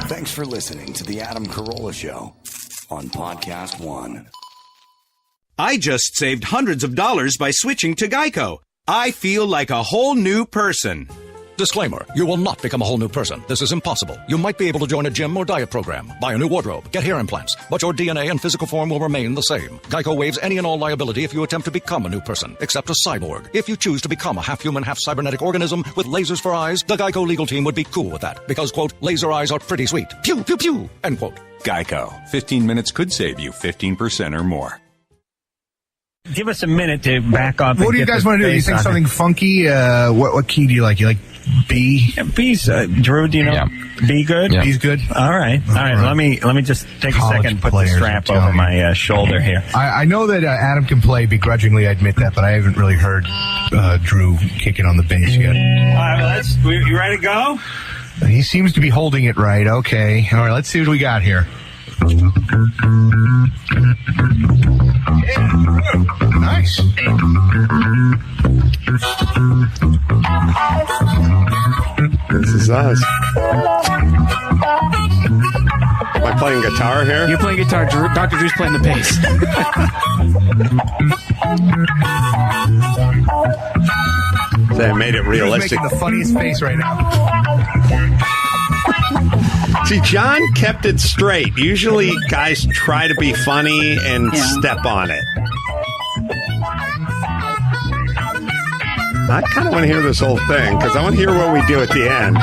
Thanks for listening to The Adam Carolla Show on Podcast One. I just saved hundreds of dollars by switching to Geico. I feel like a whole new person. Disclaimer, you will not become a whole new person. This is impossible. You might be able to join a gym or diet program, buy a new wardrobe, get hair implants, but your DNA and physical form will remain the same. Geico waives any and all liability if you attempt to become a new person, except a cyborg. If you choose to become a half-human, half-cybernetic organism with lasers for eyes, the Geico legal team would be cool with that, because, quote, laser eyes are pretty sweet. Pew, pew, pew, end quote. Geico. 15 minutes could save you 15% or more. Give us a minute to back up. What do you guys want to do? You think something funky? What key do you like? You like B? Yeah, B's. Drew, do you know? Yeah. B good? Yeah. B's good? All right. Let me just take a second and put the strap over my shoulder here. I know that Adam can play begrudgingly, I admit that, but I haven't really heard Drew kicking on the bass yet. All right, you ready to go? He seems to be holding it right. Okay. All right, let's see what we got here. Nice. This is us. Am I playing guitar here? You're playing guitar. Dr. Drew's playing the bass. They made it realistic. He's making the funniest face right now. See, John kept it straight. Usually guys try to be funny and step on it. I kind of want to hear this whole thing because I want to hear what we do at the end.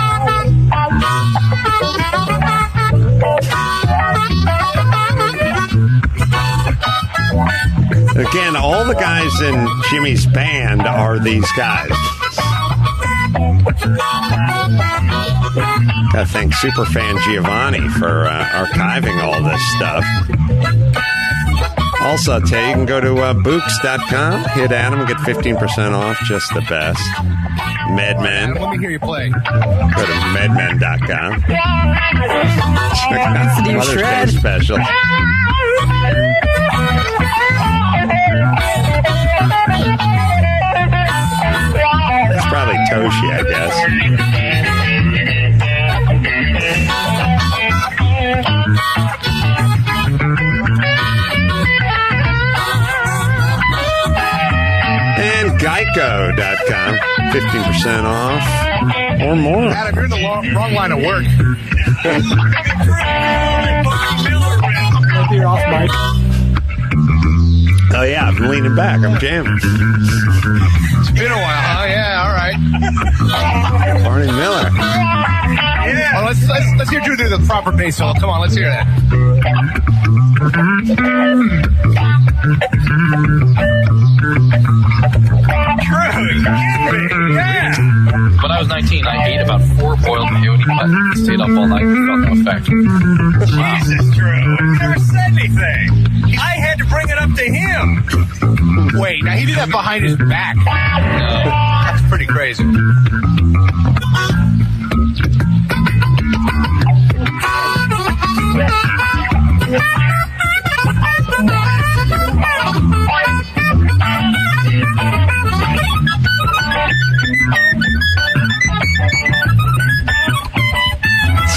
Again, all the guys in Jimmy's band are these guys. Gotta thank Superfan Giovanni for archiving all this stuff. Also, I'll tell you, you can go to Books.com, hit Adam, and get 15% off, just the best. MedMen. Let me hear you play. Go to MedMen.com. Check out the Mother's Day special. That's probably Toshi, I guess. And Geico.com, 15% off or more. Adam, you're in the wrong line of work. You're off, Mike. Oh, yeah, I'm leaning back. I'm jamming. It's been a while, huh? Yeah, all right. Barney Miller. Yeah. Well, let's hear Drew do the proper bass solo. Come on, let's hear that. Drew, you kidding me? Yeah. When I was 19, I ate about 4 boiled peyote butter. Stayed up all night and felt no effect. Jesus, Drew. You never said anything. I had to bring it up to him. Wait, now he did that behind his back. No. That's pretty crazy.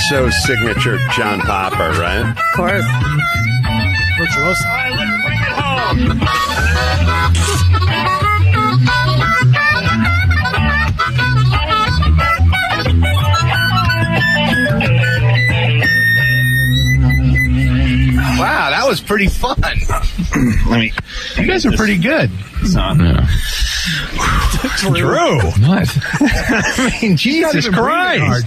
So signature John Popper, right? Of course. Virtuoso. All right, let's bring it home. Wow, that was pretty fun. You guys are pretty good. Yeah. Drew. What? I mean, Jesus Christ.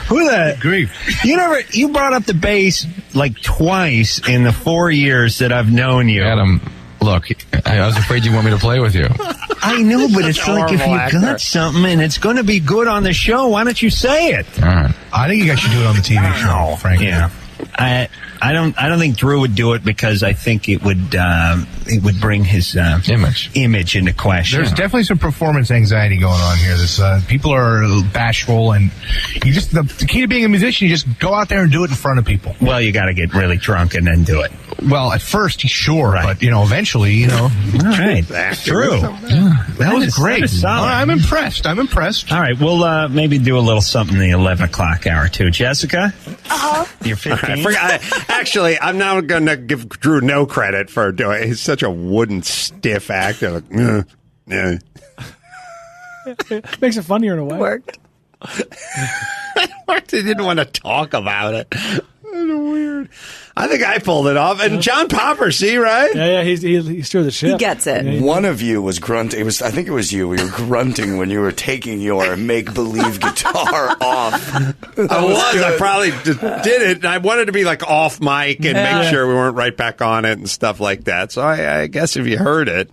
Who the grief? You brought up the bass like twice in the 4 years that I've known you. Adam, look, I was afraid you want me to play with you. I know, but it's like if you got something and it's going to be good on the show, why don't you say it? All right. I think you guys should do it on the TV show, frankly. Yeah. I don't think Drew would do it because I think it would bring his image into question. There's definitely some performance anxiety going on here. This people are bashful, and you just the key to being a musician, you just go out there and do it in front of people. Well, you got to get really drunk and then do it. Well, at first, sure, but eventually, All right, Drew, that was great. I'm impressed. All right, we'll maybe do a little something in the 11 o'clock hour too. Jessica, you're 15. I forgot. Actually, I'm now going to give Drew no credit for doing it. He's such a wooden, stiff actor. Like, yeah. Makes it funnier in a way. Worked. He didn't want to talk about it. That's weird. I think I pulled it off. And John Popper, see, right? Yeah, he steered the ship. He gets it. Yeah, One of you was grunting. I think it was you. We were grunting when you were taking your make-believe guitar off. I probably did it. And I wanted to be like off mic and make sure we weren't right back on it and stuff like that. So I guess if you heard it,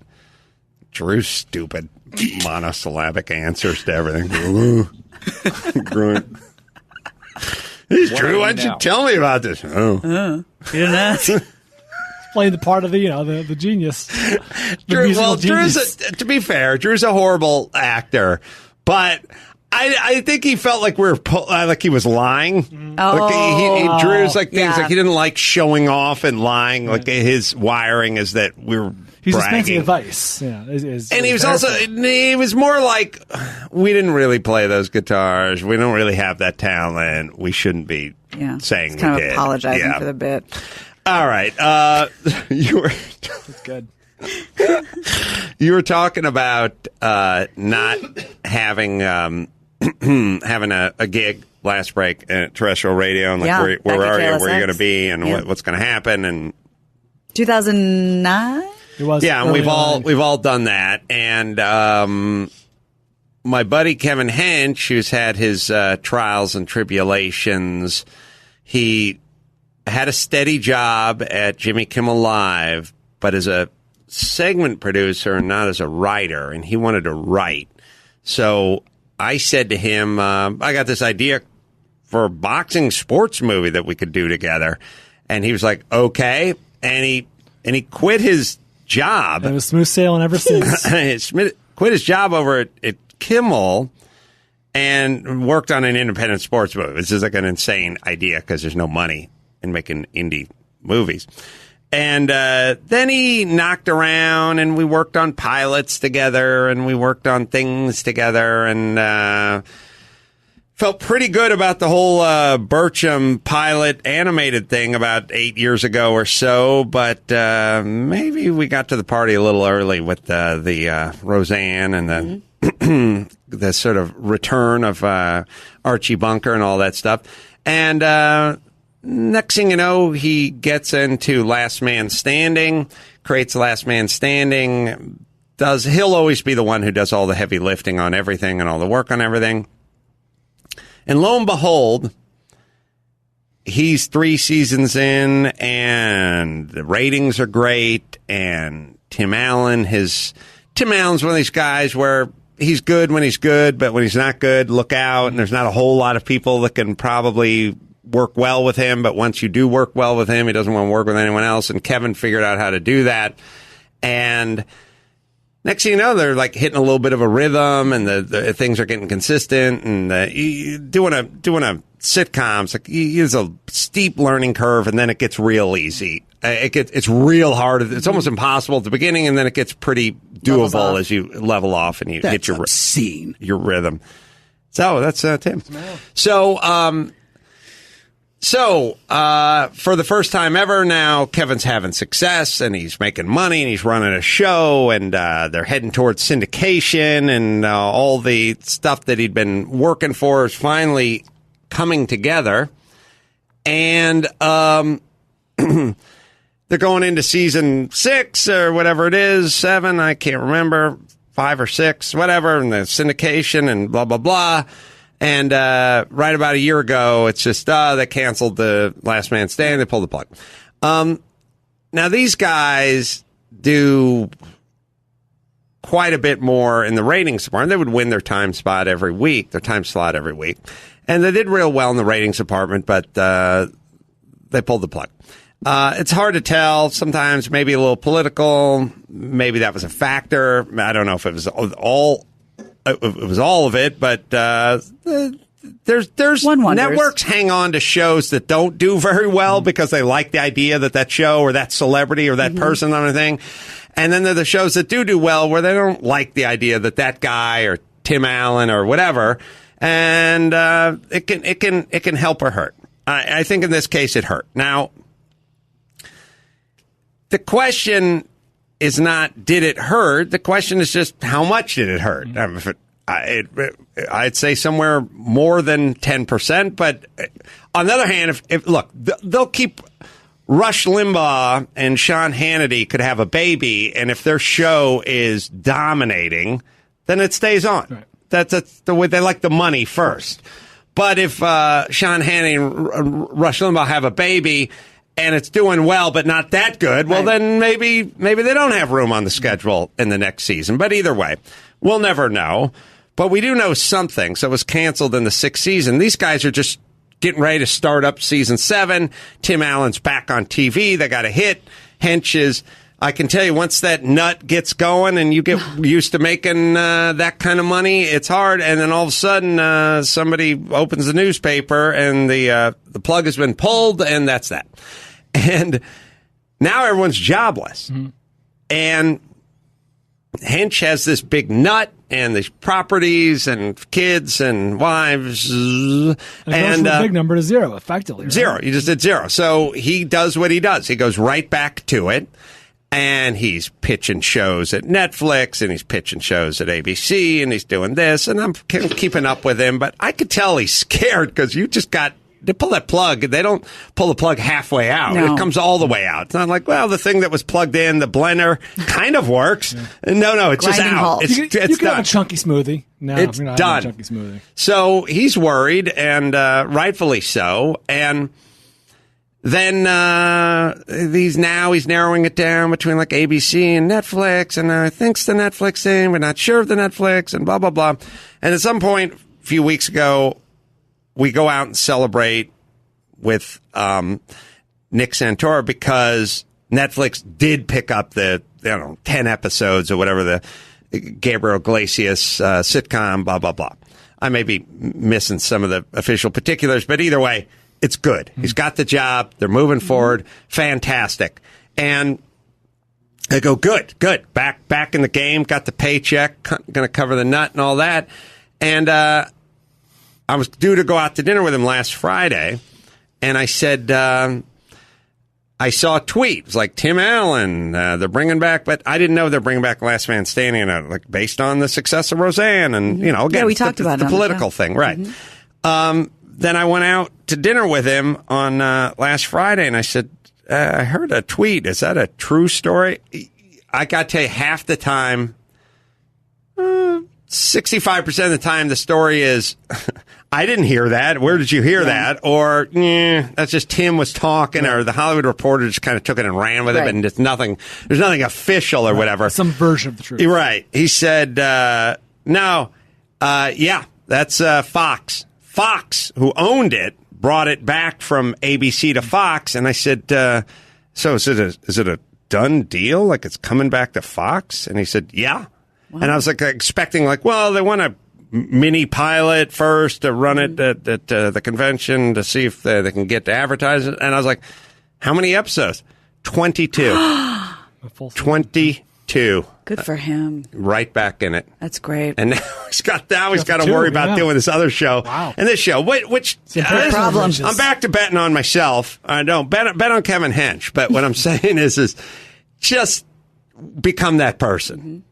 Drew's stupid monosyllabic answers to everything. Grunt. Drew, why don't you tell me about this? You didn't ask. Playing the part of the genius. Drew's to be fair, Drew's a horrible actor, but I think he felt like like he was lying. Like Drew's like things like he didn't like showing off and lying. Like his wiring is that we're. He's bragging. dispensing advice. Yeah, and he was more like, we didn't really play those guitars. We don't really have that talent. We shouldn't be saying it's kind we of did. apologizing for the bit. All right. You were That's good. You were talking about not having having a gig last break at terrestrial radio, and like where are you? Where are you going to be? And what's going to happen? And 2009. It was and we've all done that. And my buddy Kevin Hench, who's had his trials and tribulations, he had a steady job at Jimmy Kimmel Live, but as a segment producer, not as a writer, and he wanted to write. So I said to him, I got this idea for a boxing sports movie that we could do together. And he was like, okay. And he quit his job. And it was smooth sailing ever since. Quit his job over at Kimmel and worked on an independent sports movie. This is like an insane idea because there's no money in making indie movies. And then he knocked around, and we worked on pilots together, and we worked on things together, and felt pretty good about the whole Bircham pilot animated thing about 8 years ago or so, but maybe we got to the party a little early with the Roseanne and the sort of return of Archie Bunker and all that stuff. And next thing you know, he gets into Last Man Standing, creates Last Man Standing. He'll always be the one who does all the heavy lifting on everything and all the work on everything. And lo and behold, he's 3 seasons in, and the ratings are great. And Tim Allen's one of these guys where he's good when he's good, but when he's not good, look out. And there's not a whole lot of people that can probably work well with him. But once you do work well with him, he doesn't want to work with anyone else. And Kevin figured out how to do that. And next thing you know, they're like hitting a little bit of a rhythm, and the things are getting consistent. And doing a sitcom, it's a steep learning curve, and then it gets real easy. It's real hard. It's almost impossible at the beginning, and then it gets pretty doable as you level off and you hit your rhythm. So that's Tim. So, for the first time ever now, Kevin's having success, and he's making money, and he's running a show, and they're heading towards syndication, and all the stuff that he'd been working for is finally coming together. And they're going into season 6 or whatever it is, 7, I can't remember, 5 or 6, whatever, and the syndication and blah, blah, blah. And right about a year ago, it's just they canceled the Last Man Standing. They pulled the plug. Now, these guys do quite a bit more in the ratings department. They would win their time slot every week. And they did real well in the ratings department, but they pulled the plug. It's hard to tell. Sometimes maybe a little political. Maybe that was a factor. I don't know if it was all of it, but there's One wonders. networks hang on to shows that don't do very well because they like the idea that show or that celebrity or that person on a thing. And then there are the shows that do well where they don't like the idea that guy or Tim Allen or whatever. And, it can help or hurt. I think in this case it hurt. Now, the question is not, did it hurt? The question is just, how much did it hurt? I'd say somewhere more than 10%. But on the other hand, if look, they'll keep Rush Limbaugh and Sean Hannity could have a baby, and if their show is dominating, then it stays on. Right. That's the way they like the money first. But if Sean Hannity and Rush Limbaugh have a baby and it's doing well but not that good, well, then maybe they don't have room on the schedule in the next season. But either way, we'll never know. But we do know something. So it was canceled in the 6th season. These guys are just getting ready to start up season 7. Tim Allen's back on TV. They got a hit. Hench I can tell you, once that nut gets going and you get used to making that kind of money, it's hard. And then all of a sudden, somebody opens the newspaper and the plug has been pulled, and that's that. And now everyone's jobless. Mm-hmm. And Hench has this big nut and these properties and kids and wives. And a big number to zero, effectively. Right? Zero. You just did zero. So he does what he does. He goes right back to it. And he's pitching shows at Netflix, and he's pitching shows at ABC, and he's doing this, and I'm keeping up with him. But I could tell he's scared because they pull that plug. They don't pull the plug halfway out. No. It comes all the way out. It's not like, well, the thing that was plugged in, the blender, kind of works. Yeah. No, it's just out. It's you done. Have a chunky smoothie. No, it's you're not done. Chunky smoothie. So he's worried, and rightfully so. And then he's narrowing it down between like ABC and Netflix, and thinks the Netflix thing, we're not sure of the Netflix, and blah, blah, blah. And at some point a few weeks ago, we go out and celebrate with Nick Santora because Netflix did pick up the 10 episodes or whatever, the Gabriel Iglesias sitcom, blah, blah, blah. I may be missing some of the official particulars, but either way, it's good. He's got the job. They're moving forward. Fantastic. And I go, good. Back in the game. Got the paycheck. Going to cover the nut and all that. And I was due to go out to dinner with him last Friday. And I said, I saw a tweet. It was like, Tim Allen, they're bringing back, but I didn't know they're bringing back Last Man Standing, like based on the success of Roseanne. And, again, we talked about the political thing. Right. Mm-hmm. Then I went out to dinner with him on last Friday, and I said, I heard a tweet. Is that a true story? I got to tell you, half the time, 65% of the time, the story is, I didn't hear that. Where did you hear that? Or, that's just Tim was talking, or the Hollywood Reporter just kind of took it and ran with it, and there's nothing official or whatever. Some version of the truth. Right. He said, no, that's Fox. Fox, who owned it, brought it back from ABC to Fox, and I said, so is it a done deal? Like it's coming back to Fox? And he said, yeah. Wow. And I was like expecting, they want a mini pilot first to run it at the convention to see if they can get to advertise it. And I was like, how many episodes? 22. 22. Good for him. Right back in it. That's great. And now he's got to worry about doing this other show. Wow. And this show, which problem. I'm back to betting on myself. I don't bet on Kevin Hench. But what I'm saying is just become that person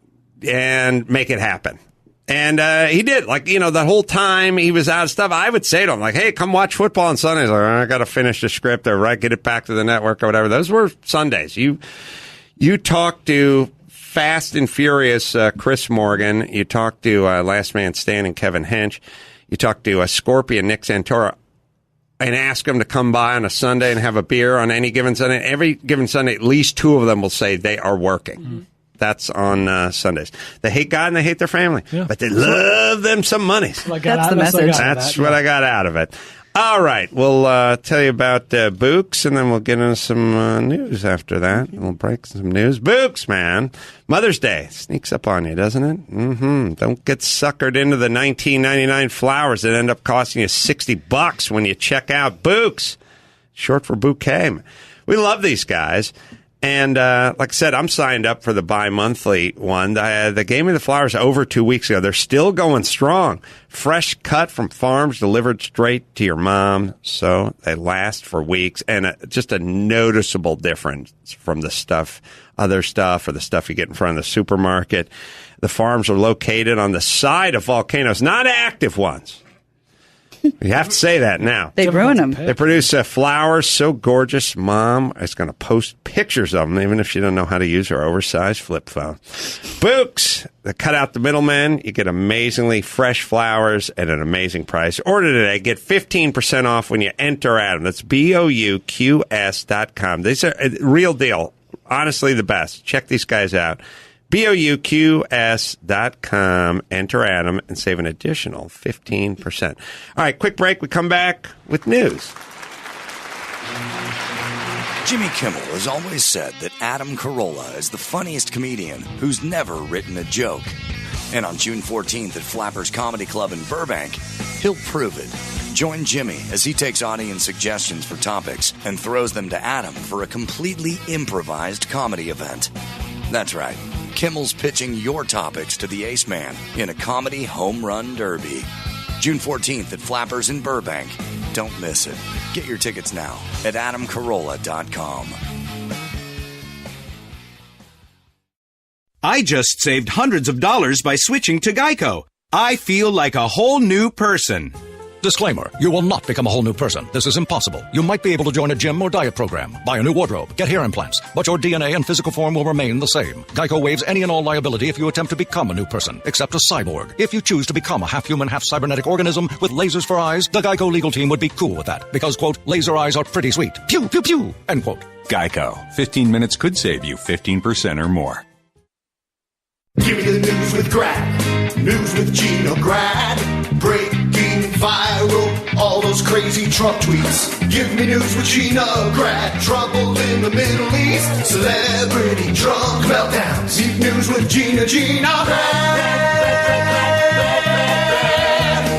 and make it happen. And he did. The whole time he was out of stuff, I would say to him, hey, come watch football on Sundays. I got to finish the script or get it back to the network or whatever. Those were Sundays. You talked to Fast and Furious Chris Morgan. You talked to Last Man Standing Kevin Hench. You talked to Scorpion Nick Santora, and ask them to come by on a Sunday and have a beer on any given Sunday. Every given Sunday, at least two of them will say they are working. Mm-hmm. That's on Sundays. They hate God and they hate their family, but they love them some money. That's the message. That's what I got out of it. All right. We'll tell you about Books, and then we'll get into some news after that. We'll break some news. Books, man. Mother's Day sneaks up on you, doesn't it? Mm-hmm. Don't get suckered into the $19.99 flowers that end up costing you $60 when you check out. Books, short for bouquet. We love these guys. And like I said, I'm signed up for the bi-monthly one. They gave me the flowers over 2 weeks ago. They're still going strong. Fresh cut from farms delivered straight to your mom. So they last for weeks. And just a noticeable difference from the other stuff, or the stuff you get in front of the supermarket. The farms are located on the side of volcanoes, not active ones. You have to say that now. They ruin them. They produce flowers so gorgeous, Mom is going to post pictures of them, even if she doesn't know how to use her oversized flip phone. Books, they cut out the middleman. You get amazingly fresh flowers at an amazing price. Order today. Get 15% off when you enter Adam. That's BOUQS.com. These are a real deal. Honestly, the best. Check these guys out. BOUQS.com. Enter Adam and save an additional 15%. All right, quick break. We come back with news. Jimmy Kimmel has always said that Adam Carolla is the funniest comedian who's never written a joke. And on June 14th at Flappers Comedy Club in Burbank, he'll prove it. Join Jimmy as he takes audience suggestions for topics and throws them to Adam for a completely improvised comedy event. That's right. Kimmel's pitching your topics to the Ace Man in a comedy home run derby. June 14th at Flappers in Burbank. Don't miss it. Get your tickets now at adamcarolla.com. I just saved hundreds of dollars by switching to Geico. I feel like a whole new person. Disclaimer, you will not become a whole new person. This is impossible. You might be able to join a gym or diet program, buy a new wardrobe, get hair implants, but your DNA and physical form will remain the same. Geico waives any and all liability if you attempt to become a new person, except a cyborg. If you choose to become a half-human, half-cybernetic organism with lasers for eyes, the Geico legal team would be cool with that, because, quote, laser eyes are pretty sweet. Pew, pew, pew, end quote. Geico. 15 minutes could save you 15% or more. Give me the news with Grad. News with Gina Grad. Breaking viral, all those crazy Trump tweets. Give me news with Gina Grad. Trouble in the Middle East. Celebrity drunk meltdowns. Need news with Gina Grad.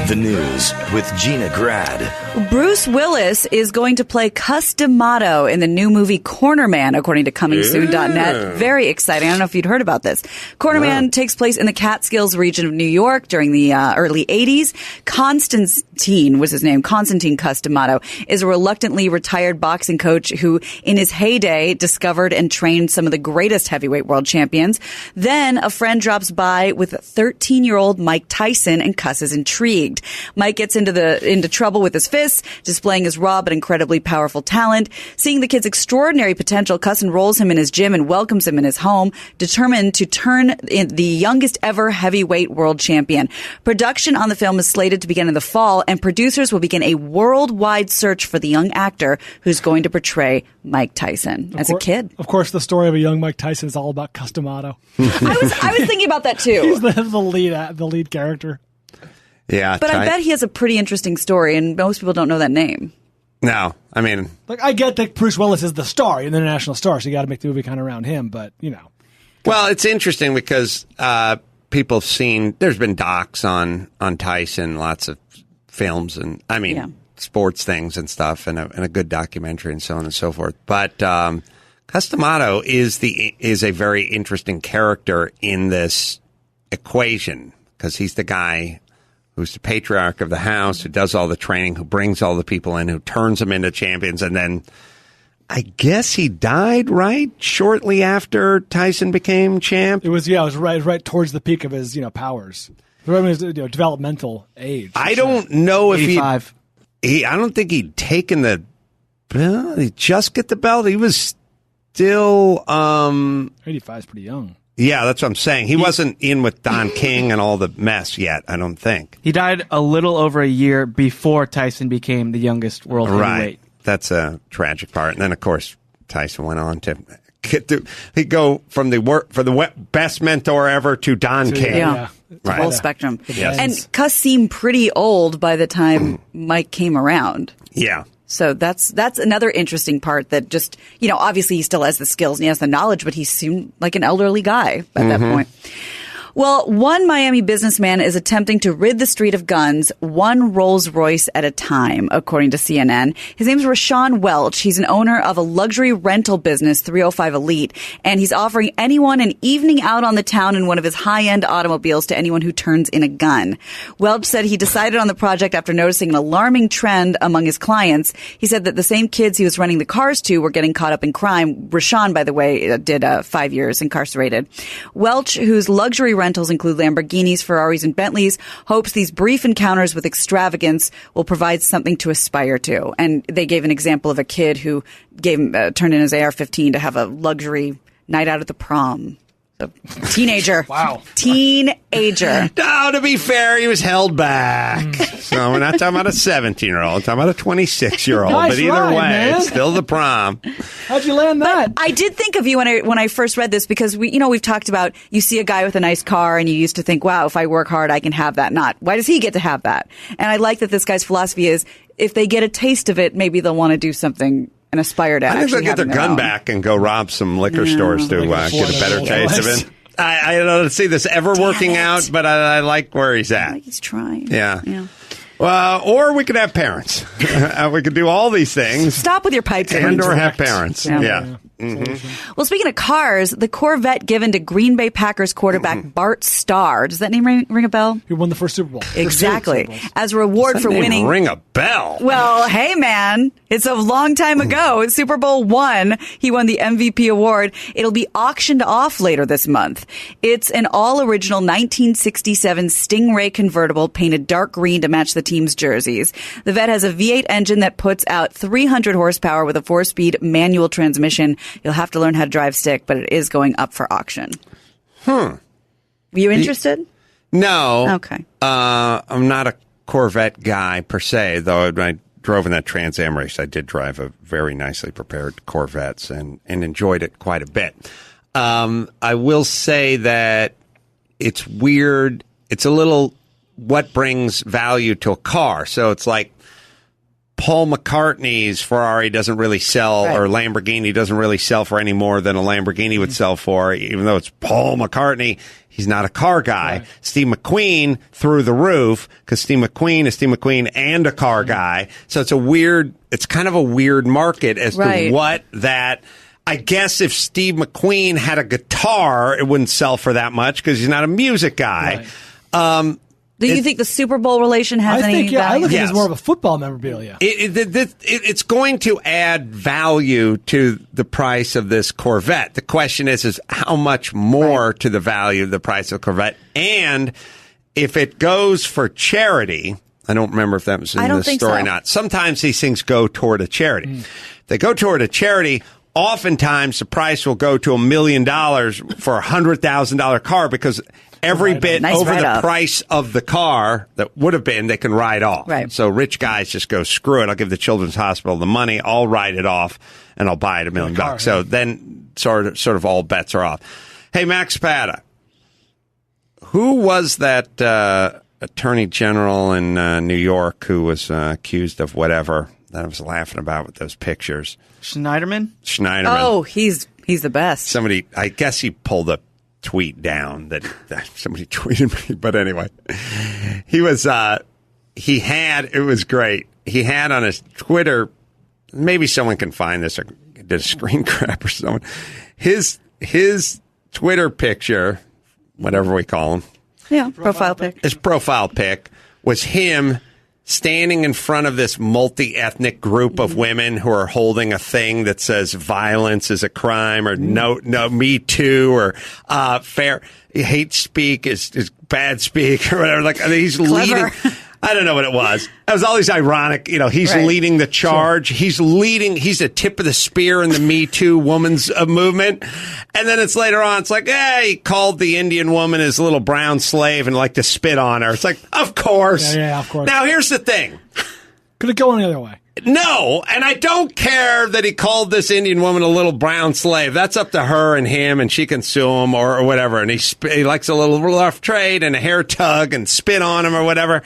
The news with Gina Grad. Bruce Willis is going to play Customato in the new movie Cornerman, according to ComingSoon.net. Very exciting. I don't know if you'd heard about this. Cornerman takes place in the Catskills region of New York during the early 80s. Constantine was his name. Constantine Customato is a reluctantly retired boxing coach who, in his heyday, discovered and trained some of the greatest heavyweight world champions. Then a friend drops by with 13-year-old Mike Tyson, and Cuss is intrigued. Mike gets into trouble with his fists, displaying his raw but incredibly powerful talent. Seeing the kid's extraordinary potential, Cuss enrolls him in his gym and welcomes him in his home, determined to turn the youngest ever heavyweight world champion. Production on the film is slated to begin in the fall, and producers will begin a worldwide search for the young actor who's going to portray Mike Tyson as a kid. Of course, the story of a young Mike Tyson is all about Customato. I was thinking about that too. He's the lead character. Yeah, but I bet he has a pretty interesting story, and most people don't know that name. No, I mean, like, I get that Bruce Willis is the star, an international star, so you got to make the movie kind of around him. But well, it's interesting because people have seen. There's been docs on Tyson, lots of films, and sports things and stuff, and a good documentary and so on and so forth. But Customato is a very interesting character in this equation because he's the guy who's the patriarch of the house, who does all the training, who brings all the people in, who turns them into champions. And then I guess he died, right? Shortly after Tyson became champ? It was right towards the peak of his, powers. His developmental age. I don't know if 85. I don't think he'd taken the belt. He just get the belt. He was still 85 is pretty young. Yeah, that's what I'm saying. He wasn't in with Don King and all the mess yet, I don't think. He died a little over a year before Tyson became the youngest world heavyweight. Right. That's a tragic part. And then, of course, Tyson went on to he'd go from the best mentor ever to Don King. Yeah. Right. Whole spectrum. Yes. And Cuss seemed pretty old by the time Mike came around. Yeah. So that's another interesting part that just, obviously he still has the skills and he has the knowledge, but he seemed like an elderly guy at that point. Well, one Miami businessman is attempting to rid the street of guns one Rolls Royce at a time, according to CNN. His name's Rashawn Welch. He's an owner of a luxury rental business, 305 Elite, and he's offering anyone an evening out on the town in one of his high-end automobiles to anyone who turns in a gun. Welch said he decided on the project after noticing an alarming trend among his clients. He said that the same kids he was renting the cars to were getting caught up in crime. Rashawn, by the way, did 5 years incarcerated. Welch, whose luxury rentals include Lamborghinis, Ferraris, and Bentleys, hopes these brief encounters with extravagance will provide something to aspire to. And they gave an example of a kid who turned in his AR-15 to have a luxury night out at the prom. A teenager. Wow. Teenager. No, to be fair, he was held back. So we're not talking about a 17-year-old. We're talking about a 26-year-old. Nice but either ride, way, man. it's still the prom. How'd you land that? I did think of you when I first read this because we've talked about you see a guy with a nice car and you used to think, wow, if I work hard, I can have that. Not, why does he get to have that? And I like that this guy's philosophy is if they get a taste of it, maybe they'll want to do something and aspire to I think they'll actually get their gun own. back and go rob some liquor stores to get a better taste of it. I don't see this ever working out, but I like where he's at. I think he's trying. Yeah. Or we could have parents. We could do all these things. Stop with your pipe And dreams. or have parents. Yeah. Well, speaking of cars, the Corvette given to Green Bay Packers quarterback Bart Starr. Does that name ring a bell? He won the first Super Bowl. Exactly. As a reward for winning. Ring a bell. Well, hey, man. It's a long time ago. It's Super Bowl I. He won the MVP award. It'll be auctioned off later this month. It's an all-original 1967 Stingray convertible painted dark green to match the team's jerseys. The Vet has a V8 engine that puts out 300 horsepower with a 4-speed manual transmission. You'll have to learn how to drive stick, but it is going up for auction. Were you interested? No. Okay. I'm not a Corvette guy per se, though I drove in that Trans Am race. I did drive a very nicely prepared Corvettes and enjoyed it quite a bit. I will say that it's weird. It's a little what brings value to a car. So it's like Paul McCartney's Ferrari doesn't really sell, or Lamborghini doesn't really sell for any more than a Lamborghini would sell for, even though it's Paul McCartney. He's not a car guy. Right. Steve McQueen through the roof because Steve McQueen is Steve McQueen and a car guy. So it's kind of a weird market as to what that. I guess if Steve McQueen had a guitar, it wouldn't sell for that much because he's not a music guy. Right. Do you think the Super Bowl relation has any value? I look at it as more of a football memorabilia. It's going to add value to the price of this Corvette. The question is how much more to the value of the price of the Corvette? And if it goes for charity, I don't remember if that was in the story or not. Sometimes these things go toward a charity. If they go toward a charity, oftentimes the price will go to $1 million for a $100,000 car because every bit over the price of the car that would have been, they can write off. Right. So rich guys just go, screw it. I'll give the Children's Hospital the money. I'll write it off and I'll buy it $1 million. So then sort of all bets are off. Hey, Max Pata, who was that attorney general in New York who was accused of whatever that I was laughing about with those pictures? Schneiderman? Oh, he's the best. Somebody, I guess he pulled a tweet down that somebody tweeted me, but anyway, it was great. He had on his Twitter, maybe someone can find this or did a screen grab or someone, his Twitter picture, whatever we call him. Yeah, profile pic. His profile pic was him standing in front of this multi-ethnic group of women who are holding a thing that says violence is a crime or no, me too, or fair hate speak is bad speak or whatever. Like he's leading. I don't know what it was. It was all these ironic, he's leading the charge. Sure. He's the tip of the spear in the Me Too woman's movement. And then it's later on, it's like, he called the Indian woman his little brown slave and liked to spit on her. It's like, of course. Yeah, of course. Now, here's the thing. Could it go any other way? No, and I don't care that he called this Indian woman a little brown slave. That's up to her and him, and she can sue him or whatever. And he likes a little rough trade and a hair tug and spit on him or whatever.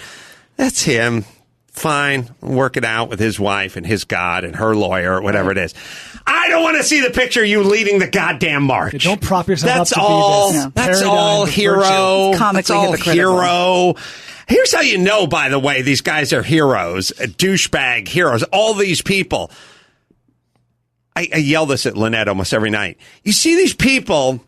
That's him. Fine. Work it out with his wife and his God and her lawyer or whatever it is. I don't want to see the picture of you leading the goddamn march. Don't prop yourself that's up to all, be this. That's all hero. That's all hero. Here's how you know, by the way, these guys are heroes, douchebag heroes, all these people. I yell this at Lynette almost every night. You see these people,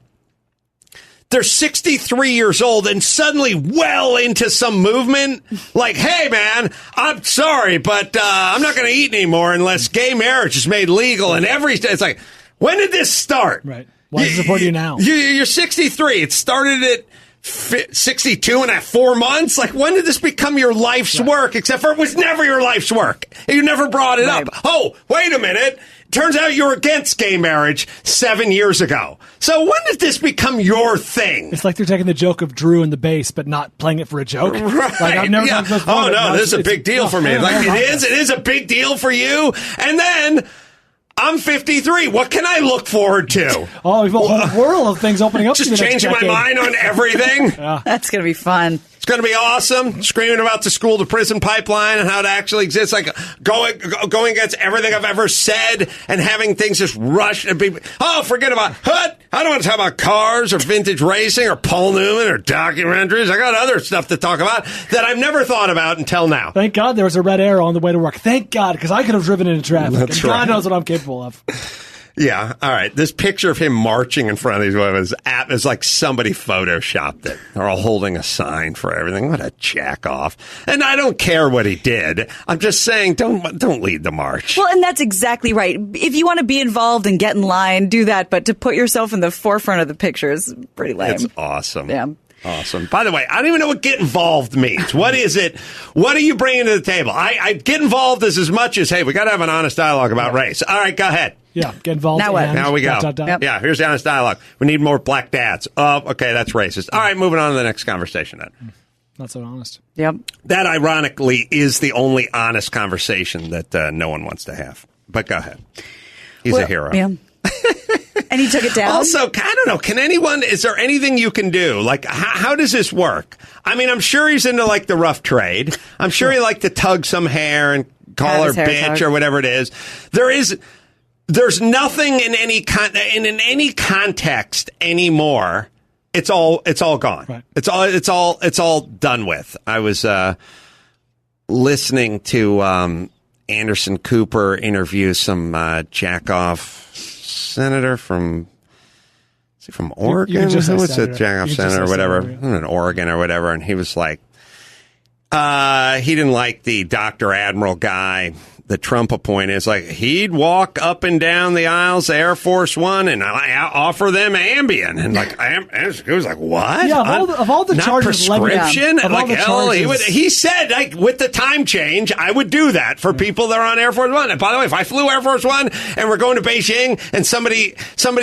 they're 63 years old and suddenly well into some movement. Like, hey, man, I'm sorry, but I'm not going to eat anymore unless gay marriage is made legal. And it's like, when did this start? Right. Why does it support you now? You're 63. It started at 62 and at 4 months? Like, when did this become your life's work? Except for it was never your life's work. You never brought it up. Oh, wait a minute. Turns out you were against gay marriage 7 years ago. So when did this become your thing? It's like they're taking the joke of Drew in the bass, but not playing it for a joke. Right. Like, I've never done this before. Oh, no, this is a big deal for me. Like, it is a big deal for you. And then I'm 53. What can I look forward to? Oh, we've got a whole world of things opening up. Just changing my mind on everything. That's going to be fun. It's going to be awesome. Screaming about the school to prison pipeline and how it actually exists. Like going against everything I've ever said and having things just rush and be, forget about HUD. I don't want to talk about cars or vintage racing or Paul Newman or documentaries. I got other stuff to talk about that I've never thought about until now. Thank God there was a red arrow on the way to work. Thank God, because I could have driven into traffic. That's and God right. knows what I'm capable of. Yeah, all right. This picture of him marching in front of these women is like somebody photoshopped it. They're all holding a sign for everything. What a jack off. And I don't care what he did. I'm just saying, don't lead the march. Well, and that's exactly right. If you want to be involved and get in line, do that. But to put yourself in the forefront of the picture is pretty lame. It's awesome. Yeah. Awesome. By the way, I don't even know what get involved means. What is it? What are you bringing to the table? I get involved as much as, hey, we got to have an honest dialogue about race. All right, go ahead. Yeah, get involved. Now what? Now we go. Yep. Yeah, here's the honest dialogue. We need more black dads. Oh, okay, that's racist. All right, moving on to the next conversation then. Not so honest. Yep. That, ironically, is the only honest conversation that no one wants to have. But go ahead. He's a hero. Yeah. And he took it down. Also, I don't know. Is there anything you can do? Like, how does this work? I mean, I'm sure he's into, like, the rough trade. I'm sure he liked to tug some hair and call her bitch or whatever it is. There's nothing in any context anymore. It's all gone. Right. It's all done with. I was listening to Anderson Cooper interview some jack-off senator from Oregon. What's a jack-off senator or whatever? In Oregon or whatever. And he was like, he didn't like the Dr. Admiral guy that Trump appointed. It's like he'd walk up and down the aisles of Air Force One and offer them Ambien. And like, it was like, what? Yeah, of all the not charges, prescription. Like, hell, he said, like, with the time change, I would do that for people that are on Air Force One. And by the way, if I flew Air Force One and we're going to Beijing and somebody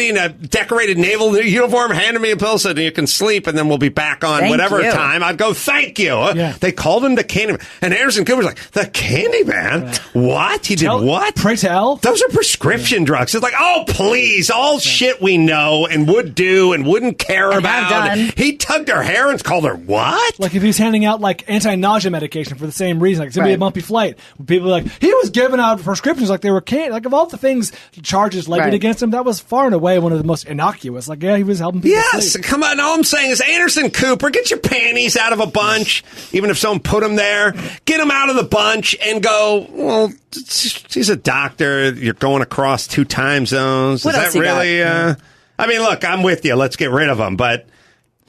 in a decorated naval uniform handed me a pill, said you can sleep and then we'll be back on whatever time, I'd go, thank you. Yeah. They called him the Candyman. And Anderson Cooper's like, the Candyman? Right. What? He did what? Pray tell. Those are prescription drugs. It's like, oh, please, all shit we know and would do and wouldn't care about. He tugged her hair and called her what? Like if he was handing out like anti-nausea medication for the same reason, like it's gonna be a bumpy flight. People are like, he was giving out prescriptions like they were like of all the things charges levied against him, that was far and away one of the most innocuous. Like, yeah, he was helping people sleep. Come on. All I'm saying is Anderson Cooper, get your panties out of a bunch, even if someone put them there. Get them out of the bunch and go, well, he's a doctor. You're going across 2 time zones. What Is that really? I mean, look, I'm with you. Let's get rid of him. But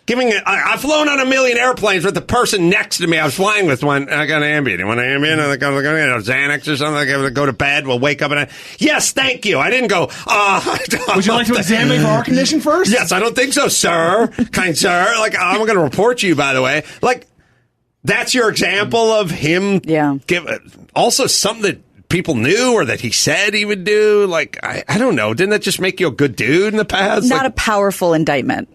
I've flown on 1 million airplanes with the person next to me. I was flying with one. I got an Ambien. You want an Ambien? I got Xanax or something. I got to go to bed. We'll wake up and yes, thank you. I didn't go. Would you like to examine our condition first? Yes, I don't think so, sir. Kind sir. Like I'm going to report you. By the way, like. That's your example of him. Yeah. Also something that people knew or that he said he would do. Like, I don't know. Didn't that just make you a good dude in the past? Not a powerful indictment.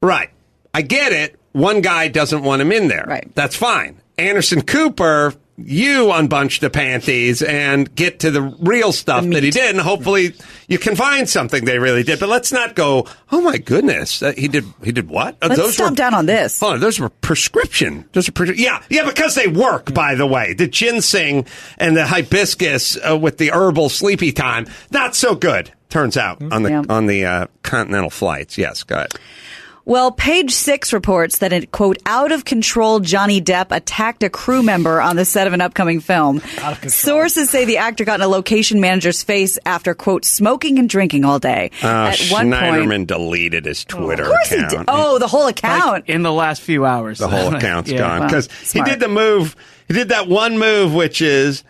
Right. I get it. One guy doesn't want him in there. Right. That's fine. Anderson Cooper you unbunch the panties and get to the real stuff that he did, and hopefully you can find something they really did. But let's not go, oh my goodness, he did what? Let's stomp down on this. Oh, those were prescription. Yeah, because they work, by the way. The ginseng and the hibiscus with the herbal sleepy time, not so good, turns out, on the continental flights. Yes, go ahead. Well, Page Six reports that a, quote, out-of-control Johnny Depp attacked a crew member on the set of an upcoming film. Sources say the actor got in a location manager's face after, quote, smoking and drinking all day. At one Schneiderman point, deleted his Twitter He account. did. The whole account. In the last few hours. The whole account's gone. Well, Because he did the move, he did that one move, which is,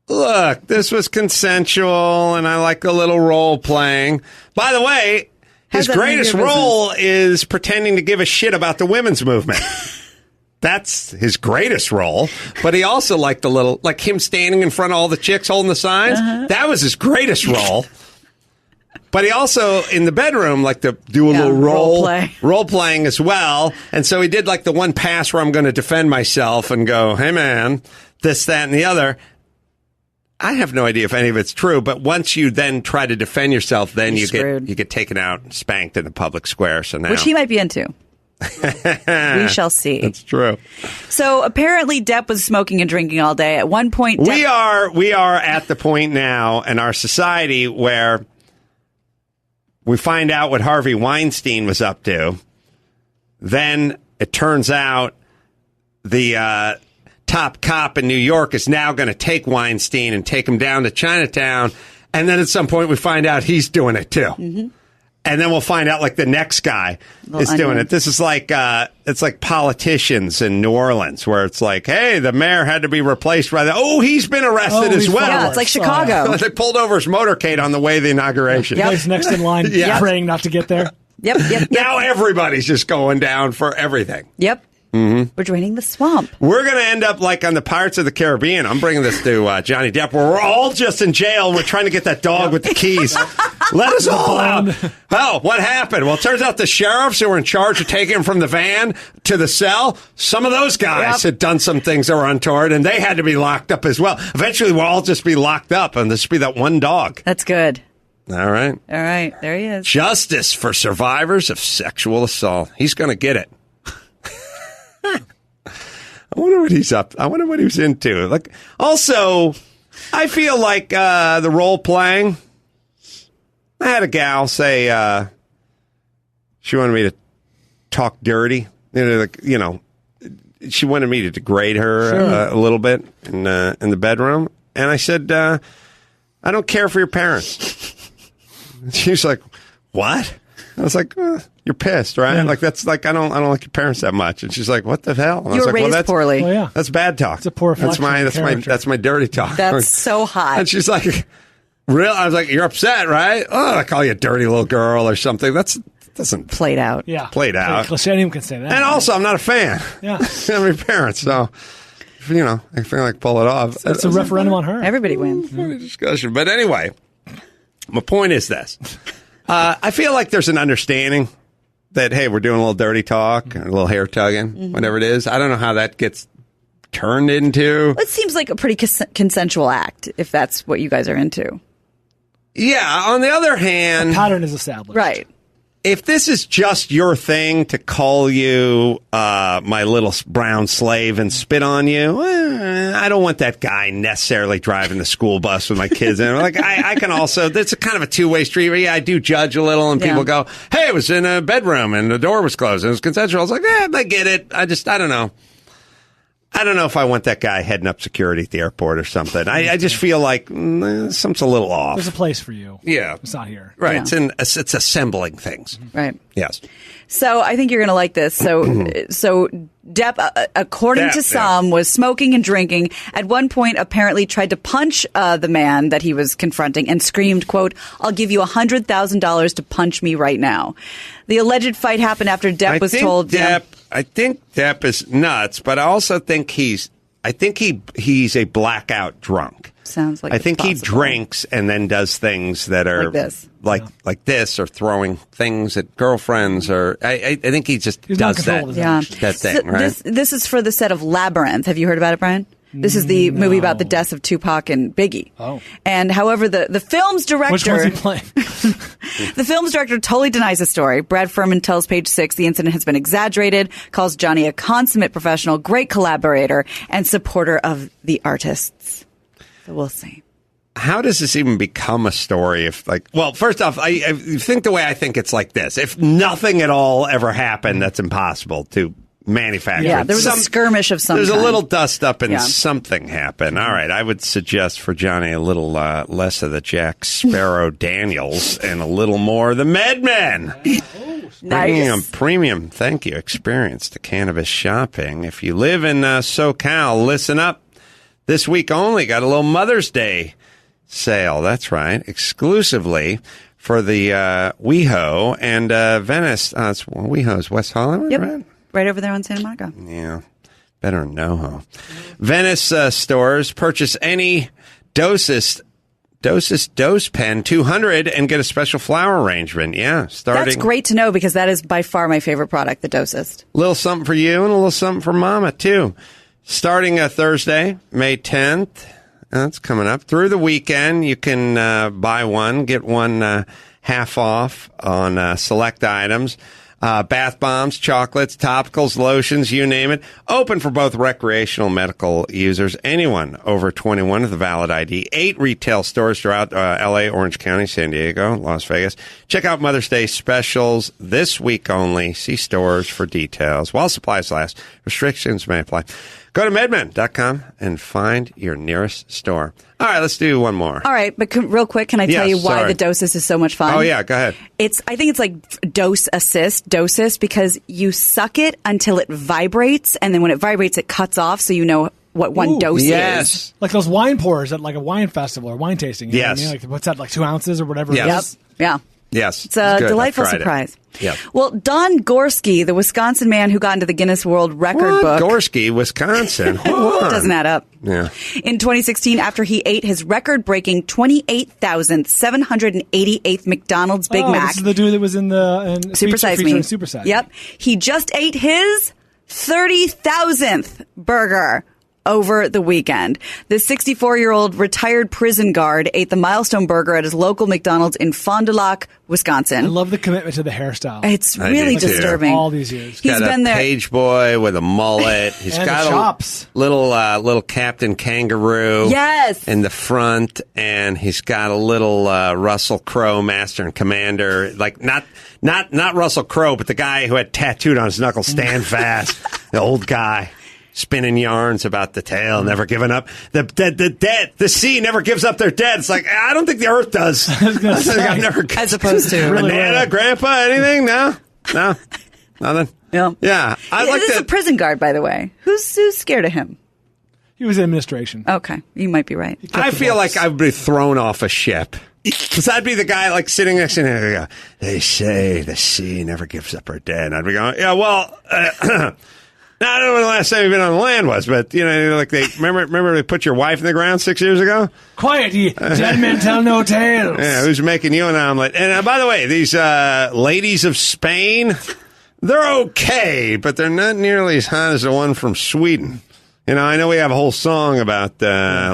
look, this was consensual, and I like a little role playing. By the way, his greatest role is pretending to give a shit about the women's movement. That's his greatest role. But he also liked like him standing in front of all the chicks holding the signs. That was his greatest role. But he also, in the bedroom, like to do a little role playing as well. And so he did like the one pass where I'm going to defend myself and go, hey man, this, that, and the other. I have no idea if any of it's true, but once you then try to defend yourself, then you get taken out and spanked in the public square. So now, which he might be into. We shall see. That's true. So apparently Depp was smoking and drinking all day. At one point, we are at the point now in our society where we find out what Harvey Weinstein was up to. Then it turns out the top cop in New York is now going to take Weinstein and take him down to Chinatown. And then at some point we find out he's doing it too. Mm-hmm. And then we'll find out like the next guy is doing it. This is like, it's like politicians in New Orleans where it's like, hey, the mayor had to be replaced by he's been arrested as well. Yeah, it's like Chicago. They pulled over his motorcade on the way to the inauguration. He's next in line praying not to get there. Yep. Now everybody's just going down for everything. Yep. Mm-hmm. We're draining the swamp. We're going to end up like on the Pirates of the Caribbean. I'm bringing this to Johnny Depp, where we're all just in jail and we're trying to get that dog with the keys. Let us all out. Oh, what happened? Well, it turns out the sheriffs who were in charge of taking him from the van to the cell, some of those guys had done some things that were untoward, and they had to be locked up as well. Eventually, we'll all just be locked up, and this will be that one dog. That's good. All right. There he is. Justice for survivors of sexual assault. He's going to get it. I wonder what he's up. I wonder what he was into. Like, also, I feel like the role playing. I had a gal say she wanted me to talk dirty. She wanted me to degrade her a little bit in the bedroom, and I said, "I don't care for your parents." She's like, "What?" I was like, "You're pissed, right?" Yeah. Like that's like I don't like your parents that much. And she's like, "What the hell?" And you were raised poorly. Well, yeah. That's bad talk. It's a poor reflection. That's my dirty talk. That's so hot. And she's like, "Real?" I was like, "You're upset, right?" Oh, I call you a dirty little girl or something. Doesn't played out. Yeah, played out. Anyone can say that. And also, I'm not a fan. Yeah, I'm parents, so I feel like pull it off. It's a referendum on her. Everybody wins. Discussion, but anyway, my point is this. I feel like there's an understanding that, hey, we're doing a little dirty talk, a little hair tugging, whatever it is. I don't know how that gets turned into. It seems like a pretty consensual act, if that's what you guys are into. Yeah. On the other hand, the pattern is established. Right. If this is just your thing to call you my little brown slave and spit on you, I don't want that guy necessarily driving the school bus with my kids in. Like I can also, it's a kind of a two-way street. Yeah, I do judge a little, and people go, "Hey, it was in a bedroom and the door was closed and it was consensual." I was like, I get it. I don't know. I don't know if I want that guy heading up security at the airport or something. I just feel like something's a little off. There's a place for you. Yeah. It's not here. Right. Yeah. It's assembling things. Right. Yes. So I think you're going to like this. So Depp, according to some, was smoking and drinking. At one point, apparently tried to punch the man that he was confronting and screamed, quote, "I'll give you $100,000 to punch me right now." The alleged fight happened after Depp was told. I think Depp is nuts, but I also think he's a blackout drunk. Sounds like I think possible. he drinks and then does things that are like this, or throwing things at girlfriends, or I think he just does that. Yeah. That thing. So right? This is for the set of Labyrinth. Have you heard about it, Brian? This is the movie about the deaths of Tupac and Biggie. Oh. And however, the film's director... Which one's he playing? The film's director totally denies the story. Brad Furman tells Page Six the incident has been exaggerated, calls Johnny a consummate professional, great collaborator, and supporter of the artists. So we'll see. How does this even become a story? If first off, I think the way I think it's like this. If nothing at all ever happened, that's impossible to manufacture. Yeah, there was a skirmish of some There's kind. a little dust up and Yeah. something happened. All right, I would suggest for Johnny a little less of the Jack Sparrow Daniels and a little more of the MedMen. Bringing a premium, thank you, experience to cannabis shopping. If you live in SoCal, listen up. This week only, got a little Mother's Day sale. That's right, exclusively for the WeHo and Venice. WeHo's West Hollywood, Yep. right? Right over there on Santa Monica. Yeah, better than NoHo. Venice stores, purchase any Dosis Dose Pen 200 and get a special flower arrangement. Yeah, starting. That's great to know because that is by far my favorite product, the Dosist. A little something for you and a little something for Mama, too. Starting Thursday, May 10th. That's coming up. Through the weekend, you can buy one, get one half off on select items. Bath bombs, chocolates, topicals, lotions, you name it. Open for both recreational and medical users. Anyone over 21 with a valid ID. 8 retail stores throughout L.A., Orange County, San Diego, Las Vegas. Check out Mother's Day specials this week only. See stores for details. While supplies last, restrictions may apply. Go to medmen.com and find your nearest store. All right, let's do one more. All right, but real quick, can I tell you why sorry. the Dosist is so much fun? Oh, yeah, go ahead. I think it's like Dosist, because you suck it until it vibrates, and then when it vibrates, it cuts off, so you know what one dose is. Like those wine pours at like a wine festival or wine tasting. You know what I mean? Like, what's that, like 2 ounces or whatever it is? Yep. Yeah. Yes. It's a good. delightful I've tried it. surprise. Yeah. Well, Don Gorski, the Wisconsin man who got into the Guinness World Record book. Gorski, Wisconsin. Hold on. Doesn't add up. Yeah. In 2016, after he ate his record-breaking 28,788th McDonald's Big Mac. This is the dude that was in the Super Size Me. Super Size. Yep. He just ate his 30,000th burger over the weekend. The 64-year-old retired prison guard ate the milestone burger at his local McDonald's in Fond du Lac, Wisconsin. I love the commitment to the hairstyle. It's really disturbing. All these years. He's got been a there. page boy with a mullet. He's And got the chops. a little Captain Kangaroo. Yes. In the front, and he's got a little Russell Crowe, Master and Commander. Like not Russell Crowe, but the guy who had tattooed on his knuckles, "Stand fast." The old guy. Spinning yarns about the tail, never giving up. The dead, the sea never gives up their dead. It's like, I don't think the earth does. I've never, as opposed to Banana, Grandpa, anything? No, nothing. Yeah. I like this is a prison guard, by the way. Who's scared of him? He was in administration. Okay, you might be right. I feel like I would be thrown off a ship. Because I'd be the guy like sitting next to him. They say the sea never gives up her dead. And I'd be going, yeah, well, I don't know when the last time you've been on the land was, but like they remember they put your wife in the ground 6 years ago. Quiet, you dead men tell no tales. Yeah, who's making you an omelet? And by the way, these ladies of Spain, they're okay, but they're not nearly as hot as the one from Sweden. I know we have a whole song about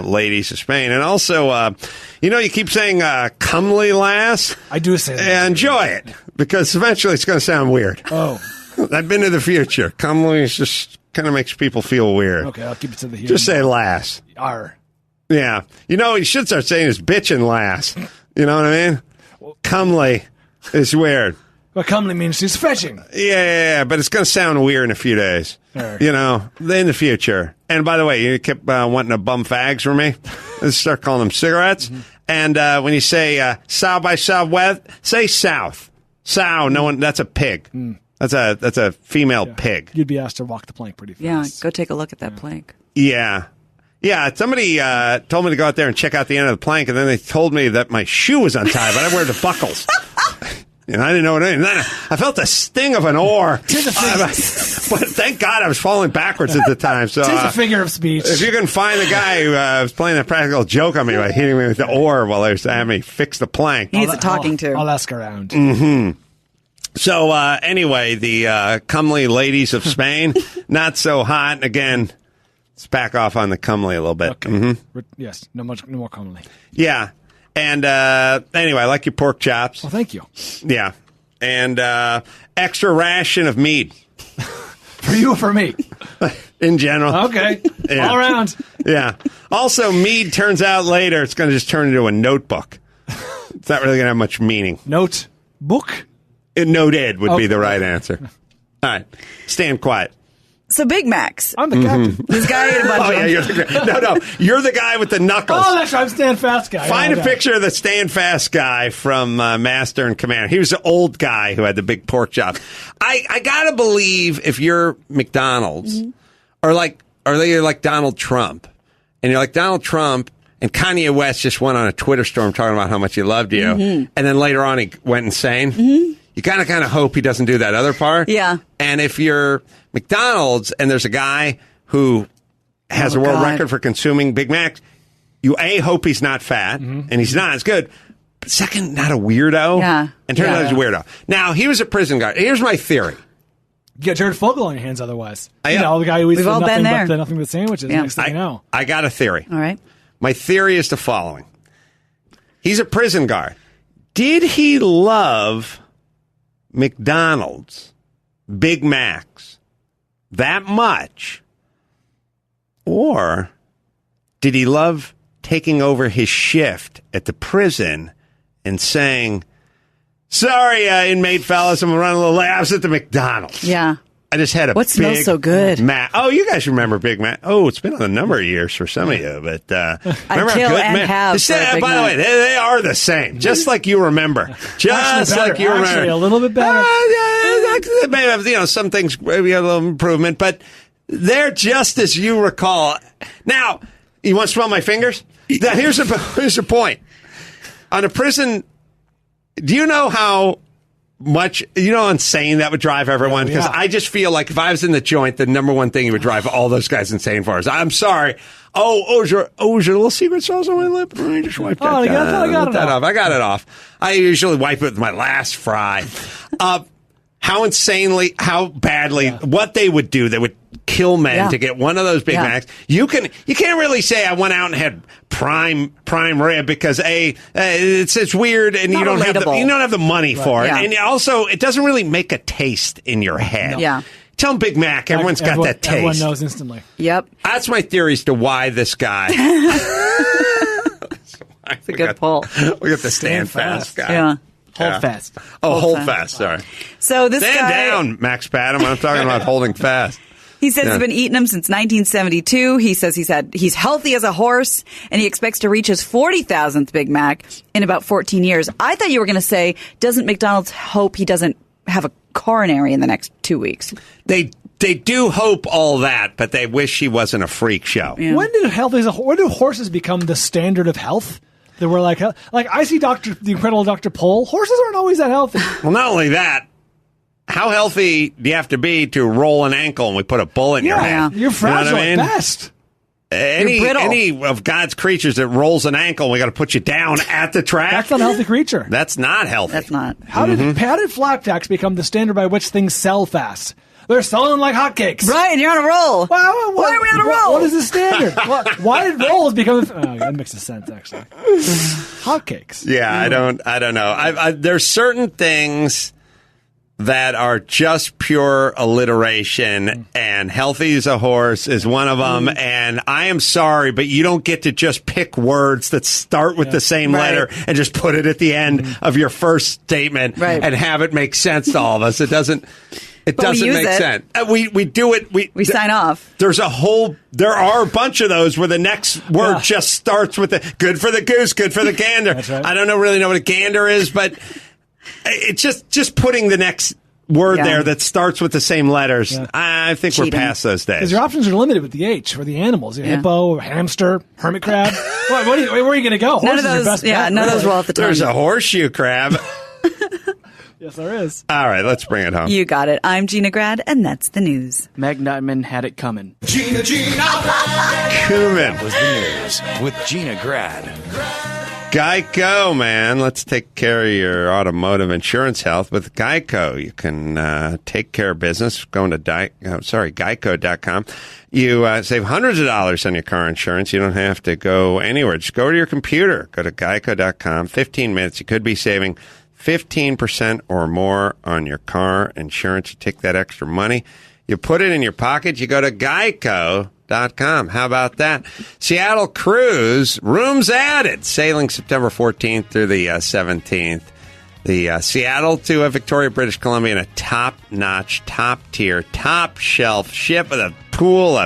ladies of Spain, and also, you keep saying "comely lass." I do say that. Yeah, enjoy it because eventually it's going to sound weird. Oh. I've been to the future. Comely just kind of makes people feel weird. Okay, I'll keep it to the here. Just say lass. R. Yeah. You should start saying is bitch and lass. You know what I mean? Comely is weird. Well, comely means she's fetching. Yeah, but it's going to sound weird in a few days. Sure. In the future. And by the way, you kept wanting to bum fags from me. Let's start calling them cigarettes. Mm-hmm. And when you say south by southwest, say south. Sow, no one, that's a pig. Mm. That's a female pig. You'd be asked to walk the plank pretty fast. Yeah, go take a look at that plank. Yeah. Yeah, somebody told me to go out there and check out the end of the plank, and then they told me that my shoe was untied, but I wear the buckles. And I didn't know what it was. I felt the sting of an oar. But thank God I was falling backwards at the time. So it's a figure of speech. If you can find the guy who was playing a practical joke on me by hitting me with the oar while I was having me fix the plank. He needs a talking to. I'll ask around. Mm-hmm. So anyway, the comely ladies of Spain, not so hot. And again, Let's back off on the comely a little bit. Okay. Mm-hmm. Yes, no more commonly. Yeah. And anyway, I like your pork chops. Well, thank you. Yeah. And extra ration of meat. For you or for me? In general. Okay. Yeah. All around. Yeah. Also, mead turns out later it's going to just turn into a notebook. It's not really going to have much meaning. Notebook? Noted would be the right answer. All right. Stand quiet. So Big Macs. I'm the captain. This guy ate a bunch Oh, yeah, you're the guy. No, you're the guy with the knuckles. Oh, that's right. I'm Stand Fast guy. Find a picture of the Stand Fast guy from Master and Commander. He was the old guy who had the big pork chop. I gotta believe if you're McDonald's or you're like Donald Trump, and you're like Donald Trump, and Kanye West just went on a Twitter storm talking about how much he loved you, and then later on he went insane. You kind of hope he doesn't do that other part. Yeah. And if you're McDonald's and there's a guy who has a world record for consuming Big Macs, you hope he's not fat, and he's not. It's good. But second, not a weirdo. Yeah. And turns out he's a weirdo. Now, he was a prison guard. Here's my theory. You got Jared Fogle on your hands otherwise. The guy who eats We've all been there. nothing but sandwiches. Next thing you know. I got a theory. All right. My theory is the following. He's a prison guard. Did he love McDonald's Big Macs that much? Or did he love taking over his shift at the prison and saying, sorry, inmate fellas, I'm running a little late. I was at the McDonald's. Yeah. I just had a What smells so good? Mac. Oh, you guys remember Big Mac? Oh, it's been a number of years for some of you, but remember kill how good and have for a Big by the way, they are the same, just like you remember, just like you remember. Actually, a little bit better. Maybe some things maybe a little improvement, but they're just as you recall. Now, you want to smell my fingers? Now, here's the point. On a prison, do you know how much, insane that would drive everyone? Because I just feel like if I was in the joint, the number one thing it would drive all those guys insane for is, I'm sorry. Is your little secret sauce on my lip? Let me just wipe that down. I got it off. I usually wipe it with my last fry. How badly, what they would do, they would kill men to get one of those Big Macs. You can't really say I went out and had prime rib because it's weird and you don't have the money for it, and also it doesn't really make a taste in your head. No. Yeah. Tell them Big Mac, everyone's got that taste. Everyone knows instantly. Yep. That's my theory as to why this guy. That's a good pull. We got the Stand Fast guy. Yeah. Hold fast. Oh, hold fast. Sorry. So this Stand down, Max Padam. I'm talking about holding fast. He says he's been eating them since 1972. He says he's healthy as a horse, and he expects to reach his 40,000th Big Mac in about 14 years. I thought you were going to say, doesn't McDonald's hope he doesn't have a coronary in the next 2 weeks? They do hope all that, but they wish he wasn't a freak show. Yeah. When do horses become the standard of health? That we're like I see the incredible Dr. Pole. Horses aren't always that healthy. Well, not only that, how healthy do you have to be to roll an ankle and we put a bullet in your head? You're fragile at best. Any of God's creatures that rolls an ankle, we got to put you down at the track. That's not a healthy creature. That's not healthy. That's not. How did flapjacks become the standard by which things sell fast? They're selling like hotcakes. Right, and you're on a roll. Why are we on a roll? What is the standard? Why did rolls become... that makes sense, actually. Hotcakes. Yeah, I don't know. There's certain things that are just pure alliteration, and healthy as a horse is one of them, and I am sorry, but you don't get to just pick words that start with the same letter and just put it at the end of your first statement and have it make sense to all of us. It doesn't make sense. We do it. We sign off. There are a bunch of those where the next word just starts with the good for the goose, good for the gander. That's right. I don't really know what a gander is, but it's just putting the next word there that starts with the same letters. Yeah. I think we're past those days. Because your options are limited with the H for the animals. Hippo, hamster, hermit crab. Where are you going to go? None of those. None of those roll at the time. There's a horseshoe crab. Yes, there is. All right, let's bring it home. You got it. I'm Gina Grad, and that's the news. Meg Nutman had it coming. Gina Grad. Cumin was the news with Gina Grad. Geico, man. Let's take care of your automotive insurance health with Geico. You can take care of business going to Geico.com. You save hundreds of dollars on your car insurance. You don't have to go anywhere. Just go to your computer. Go to Geico.com. 15 minutes. You could be saving 15% or more on your car insurance. You take that extra money, you put it in your pocket, you go to Geico.com. How about that? Seattle cruise, rooms added, sailing September 14th through the 17th. The Seattle to Victoria, British Columbia, in a top-notch, top-tier, top-shelf ship with a pool,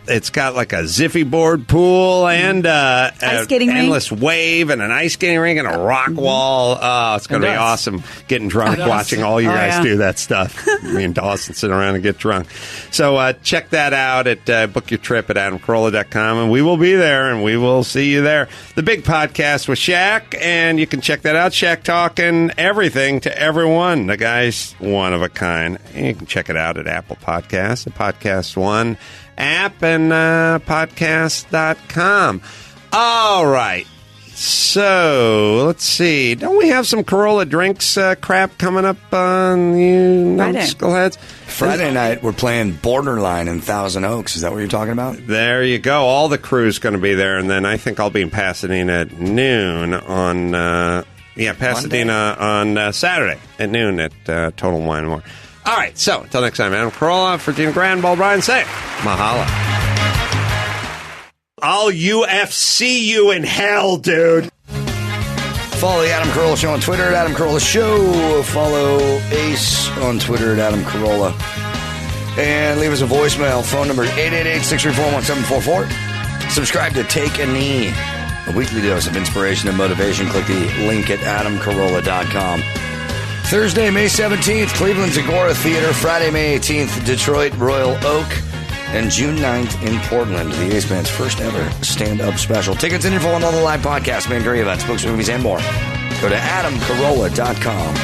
it's got like a Ziffy board pool and ice skating endless wave and an ice skating rink and a rock wall. Oh, it's going to be awesome getting drunk watching all you guys do that stuff. Me and Dawson sit around and get drunk. So check that out at book your trip at adamcarolla.com, and we will be there, and we will see you there. The big podcast with Shaq, and you can check that out. Shaq talking everything to everyone. The guy's one of a kind. And you can check it out at Apple Podcasts, the Podcast One app, and podcast.com. All right. So, let's see. Don't we have some Corolla drinks crap coming up on you Skullheads? Friday night, we're playing Borderline in Thousand Oaks. Is that what you're talking about? There you go. All the crew's going to be there, and then I think I'll be in Pasadena at noon on, Pasadena Monday? On Saturday at noon at Total Wine & More. All right, so until next time, Adam Carolla, for Gina Grand, Ball Brian, say mahalo. I'll UFC you in hell, dude. Follow the Adam Carolla Show on Twitter at Adam Carolla Show. Follow Ace on Twitter at Adam Carolla. And leave us a voicemail. Phone number 888-634-1744. Subscribe to Take a Knee, a weekly dose of inspiration and motivation. Click the link at adamcarolla.com. Thursday, May 17th, Cleveland Zagora Theater. Friday, May 18th, Detroit Royal Oak. And June 9th in Portland, the Ace Band's first ever stand-up special. Tickets and info on all the live podcasts, mandatory events, books, movies, and more. Go to adamcarolla.com.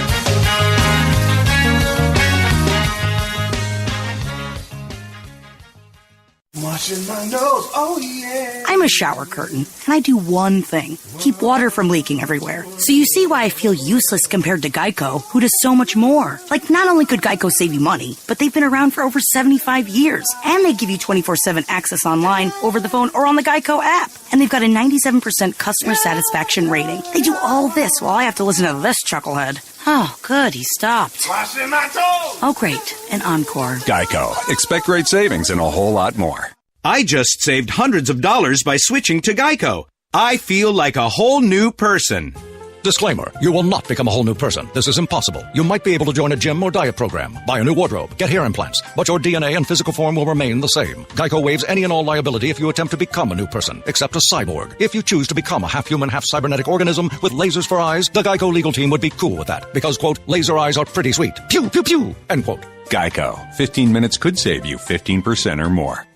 Washing my nose, oh yeah. I'm a shower curtain, and I do one thing. Keep water from leaking everywhere. So you see why I feel useless compared to Geico, who does so much more. Like, not only could Geico save you money, but they've been around for over 75 years. And they give you 24/7 access online, over the phone, or on the Geico app. And they've got a 97% customer satisfaction rating. They do all this while I have to listen to this chucklehead. Oh, good, he stopped. Washing my toes. Oh, great, an encore. Geico. Expect great savings and a whole lot more. I just saved hundreds of dollars by switching to Geico. I feel like a whole new person. Disclaimer, you will not become a whole new person. This is impossible. You might be able to join a gym or diet program, buy a new wardrobe, get hair implants, but your DNA and physical form will remain the same. Geico waives any and all liability if you attempt to become a new person, except a cyborg. If you choose to become a half-human, half-cybernetic organism with lasers for eyes, the Geico legal team would be cool with that, because, quote, laser eyes are pretty sweet. Pew, pew, pew, end quote. Geico. 15 minutes could save you 15% or more.